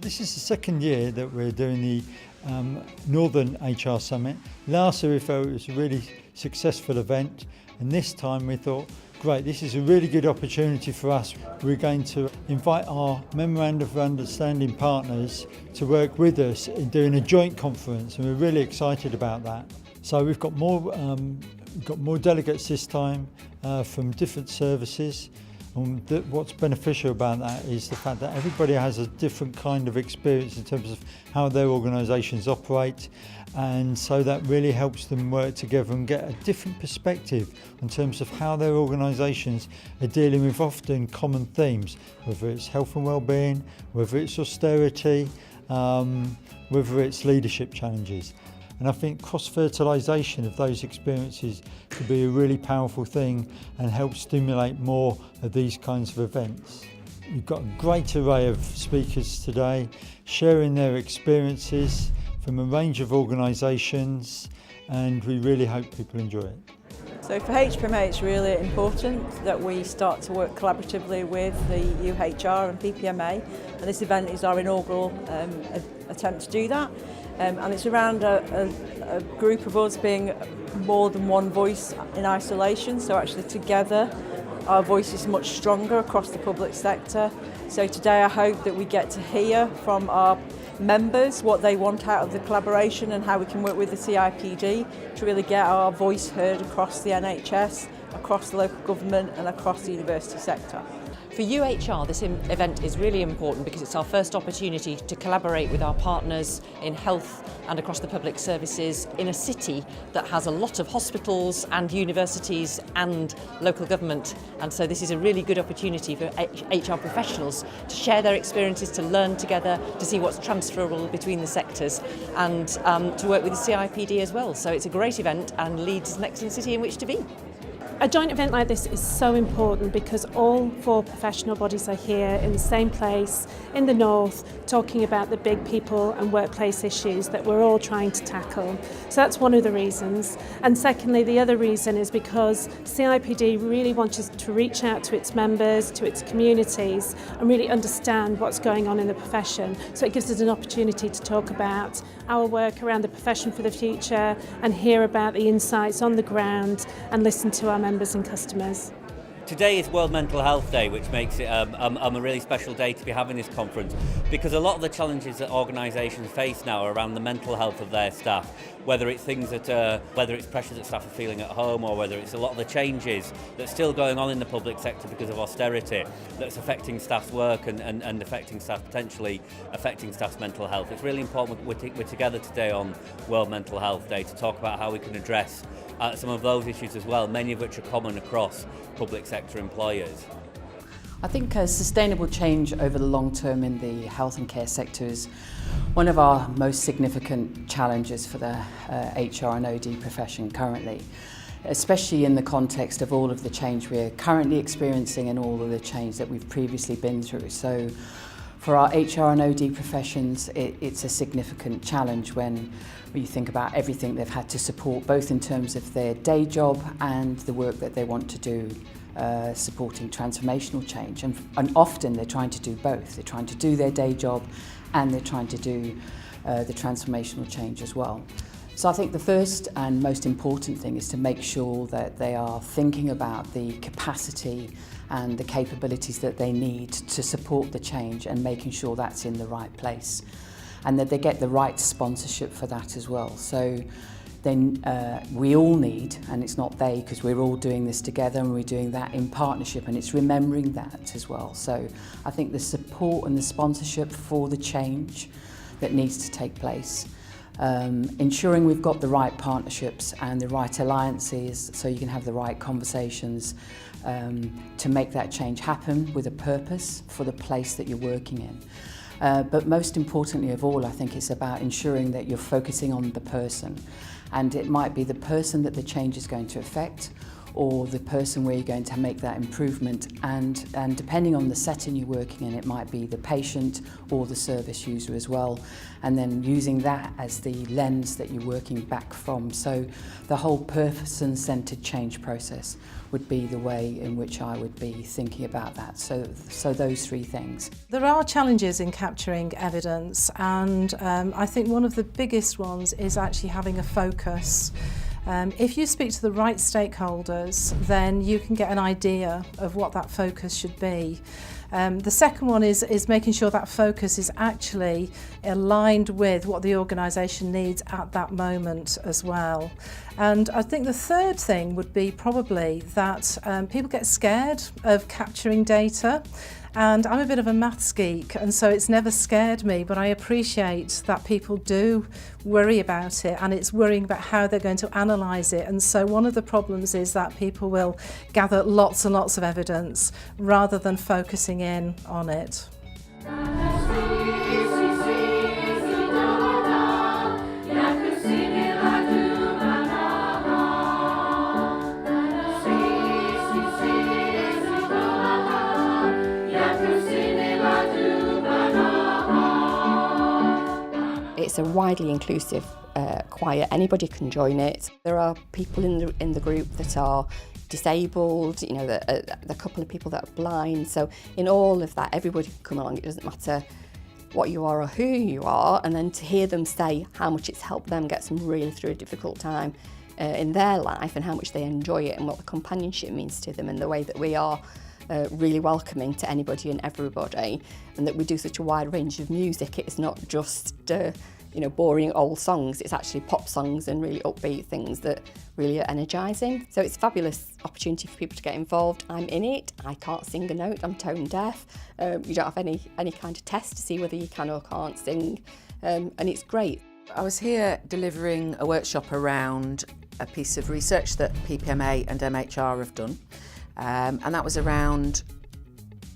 This is the second year that we're doing the Northern HR Summit. Last year we felt it was a really successful event, and this time we thought, great, this is a really good opportunity for us. We're going to invite our Memorandum of Understanding partners to work with us in doing a joint conference, and we're really excited about that. So we've got more delegates this time from different services. And what's beneficial about that is the fact that everybody has a different kind of experience in terms of how their organisations operate, and so that really helps them work together and get a different perspective in terms of how their organisations are dealing with often common themes, whether it's health and well-being, whether it's austerity, whether it's leadership challenges. And I think cross-fertilisation of those experiences could be a really powerful thing and help stimulate more of these kinds of events. We've got a great array of speakers today sharing their experiences from a range of organisations, and we really hope people enjoy it. So for HPMA it's really important that we start to work collaboratively with the UHR and PPMA, and this event is our inaugural attempt to do that. And it's around a group of us being more than one voice in isolation, so actually together our voice is much stronger across the public sector. So today I hope that we get to hear from our members what they want out of the collaboration and how we can work with the CIPD to really get our voice heard across the NHS, across the local government and across the university sector. For UHR, this event is really important because it's our first opportunity to collaborate with our partners in health and across the public services in a city that has a lot of hospitals and universities and local government. And so this is a really good opportunity for HR professionals to share their experiences, to learn together, to see what's transferable between the sectors, and to work with the CIPD as well. So it's a great event, and Leeds is an excellent city in which to be. A joint event like this is so important because all four professional bodies are here in the same place in the north, talking about the big people and workplace issues that we're all trying to tackle. So that's one of the reasons. And secondly, the other reason is because CIPD really wants to reach out to its members, to its communities, and really understand what's going on in the profession. So it gives us an opportunity to talk about our work around the profession for the future and hear about the insights on the ground and listen to our members and customers. Today is World Mental Health Day, which makes it a really special day to be having this conference, because a lot of the challenges that organisations face now are around the mental health of their staff, whether it's things that, whether it's pressures that staff are feeling at home, or whether it's a lot of the changes that's still going on in the public sector because of austerity that's affecting staff's work and affecting staff, potentially affecting staff's mental health. It's really important we're together today on World Mental Health Day to talk about how we can address some of those issues as well, many of which are common across public sector employers. I think sustainable change over the long term in the health and care sector is one of our most significant challenges for the HR and OD profession currently, especially in the context of all of the change we're currently experiencing and all of the change that we've previously been through. So for our HR and OD professions, it's a significant challenge when you think about everything they've had to support, both in terms of their day job and the work that they want to do, supporting transformational change. And often they're trying to do both. They're trying to do their day job and they're trying to do the transformational change as well. So I think the first and most important thing is to make sure that they are thinking about the capacity and the capabilities that they need to support the change, and making sure that's in the right place, and that they get the right sponsorship for that as well. So then we all need, and it's not they, because we're all doing this together and we're doing that in partnership, and it's remembering that as well. So I think the support and the sponsorship for the change that needs to take place, ensuring we've got the right partnerships and the right alliances so you can have the right conversations to make that change happen with a purpose for the place that you're working in. But most importantly of all, I think it's about ensuring that you're focusing on the person, and it might be the person that the change is going to affect, or the person where you're going to make that improvement, and depending on the setting you're working in, it might be the patient or the service user as well, and then using that as the lens that you're working back from. So the whole person-centred change process would be the way in which I would be thinking about that. So those three things. There are challenges in capturing evidence, and I think one of the biggest ones is actually having a focus. If you speak to the right stakeholders, then you can get an idea of what that focus should be. The second one is making sure that focus is actually aligned with what the organisation needs at that moment as well. And I think the third thing would be probably that people get scared of capturing data. And I'm a bit of a maths geek, and so it's never scared me, but I appreciate that people do worry about it, and it's worrying about how they're going to analyse it. And so one of the problems is that people will gather lots and lots of evidence rather than focusing in on it. It's a widely inclusive choir. Anybody can join it. There are people in the group that are disabled, you know, the couple of people that are blind. So in all of that, everybody can come along. It doesn't matter what you are or who you are. And then to hear them say how much it's helped them get some really through a difficult time in their life, and how much they enjoy it, and what the companionship means to them, and the way that we are really welcoming to anybody and everybody, and that we do such a wide range of music. It's not just boring old songs. It's actually pop songs and really upbeat things that really are energising. So it's a fabulous opportunity for people to get involved. I'm in it. I can't sing a note. I'm tone deaf. You don't have any kind of test to see whether you can or can't sing, and it's great. I was here delivering a workshop around a piece of research that PPMA and MHR have done. And that was around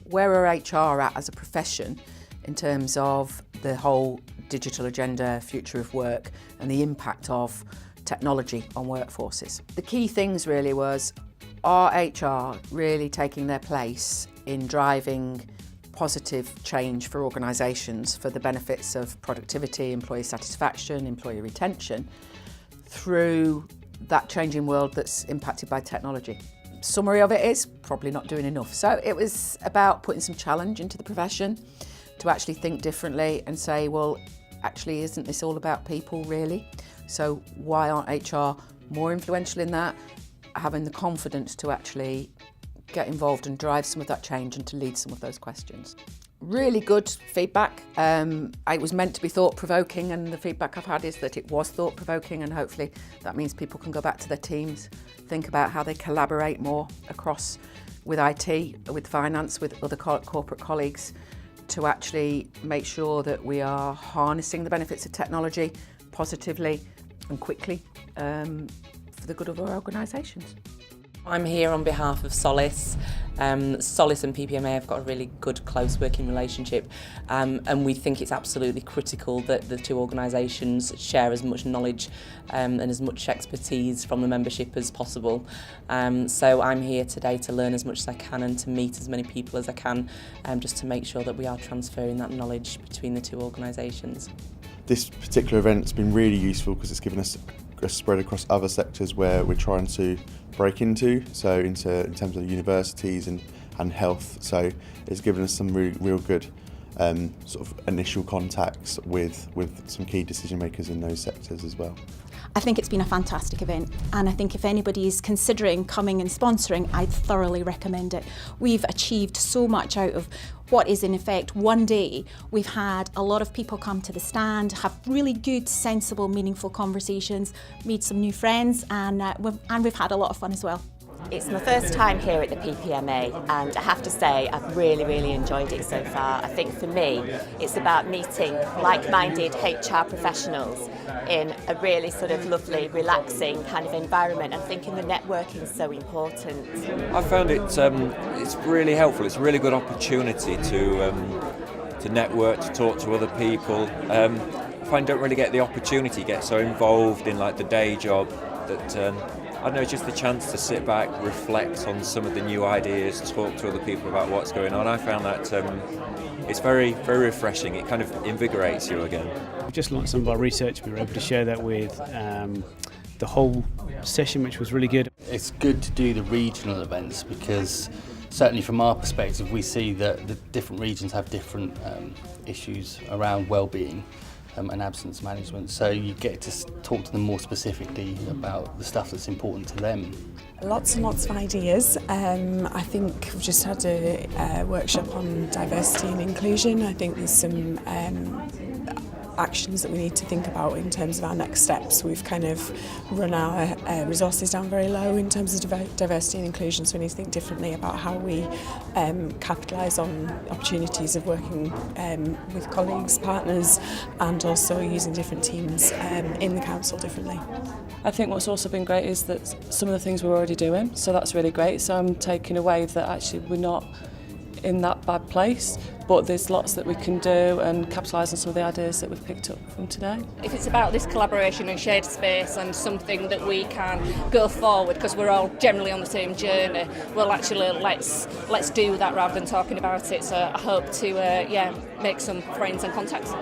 where are HR at as a profession in terms of the whole digital agenda, future of work, and the impact of technology on workforces. The key things really was, are HR really taking their place in driving positive change for organisations for the benefits of productivity, employee satisfaction, employee retention through that changing world that's impacted by technology? Summary of it is probably not doing enough. So it was about putting some challenge into the profession to actually think differently and say, well, actually, isn't this all about people really? So why aren't HR more influential in that? Having the confidence to actually get involved and drive some of that change and to lead some of those questions. Really good feedback. It was meant to be thought-provoking, and the feedback I've had is that it was thought-provoking, and hopefully that means people can go back to their teams, think about how they collaborate more across with IT, with finance, with other corporate colleagues, to actually make sure that we are harnessing the benefits of technology positively and quickly for the good of our organisations. I'm here on behalf of Solace. Solace and PPMA have got a really good, close working relationship, and we think it's absolutely critical that the two organisations share as much knowledge and as much expertise from the membership as possible. So I'm here today to learn as much as I can and to meet as many people as I can, just to make sure that we are transferring that knowledge between the two organisations. This particular event's been really useful because it's given us a spread across other sectors where we're trying to break into, so in terms of universities and health. So it's given us some real good sort of initial contacts with some key decision makers in those sectors as well. I think it's been a fantastic event, and I think if anybody is considering coming and sponsoring, I'd thoroughly recommend it. We've achieved so much out of what is in effect one day. We've had a lot of people come to the stand, have really good, sensible, meaningful conversations, made some new friends, and we've had a lot of fun as well. It's my first time here at the PPMA, and I have to say I've really enjoyed it so far. I think for me it's about meeting like-minded HR professionals in a really sort of lovely, relaxing kind of environment, and thinking the networking is so important. I found it's really helpful. It's a really good opportunity to network, to talk to other people. I find I don't really get the opportunity to get so involved in like the day job that don't know, just the chance to sit back, reflect on some of the new ideas, talk to other people about what's going on. I found that it's very, very refreshing. It kind of invigorates you again. We've just launched some of our research. We were able to share that with the whole session, which was really good. It's good to do the regional events because certainly from our perspective we see that the different regions have different issues around well-being and absence management, so you get to talk to them more specifically about the stuff that's important to them. Lots and lots of ideas. I think we've just had a workshop on diversity and inclusion. I think there's some actions that we need to think about in terms of our next steps. We've kind of run our resources down very low in terms of diversity and inclusion, so we need to think differently about how we capitalise on opportunities of working with colleagues, partners, and also using different teams in the council differently. I think what's also been great is that some of the things we're already doing, so that's really great. So I'm taking away that actually we're not in that bad place, but there's lots that we can do and capitalise on some of the ideas that we've picked up from today. If it's about this collaboration and shared space and something that we can go forward because we're all generally on the same journey, well actually let's do that rather than talking about it. So I hope to make some friends and contacts.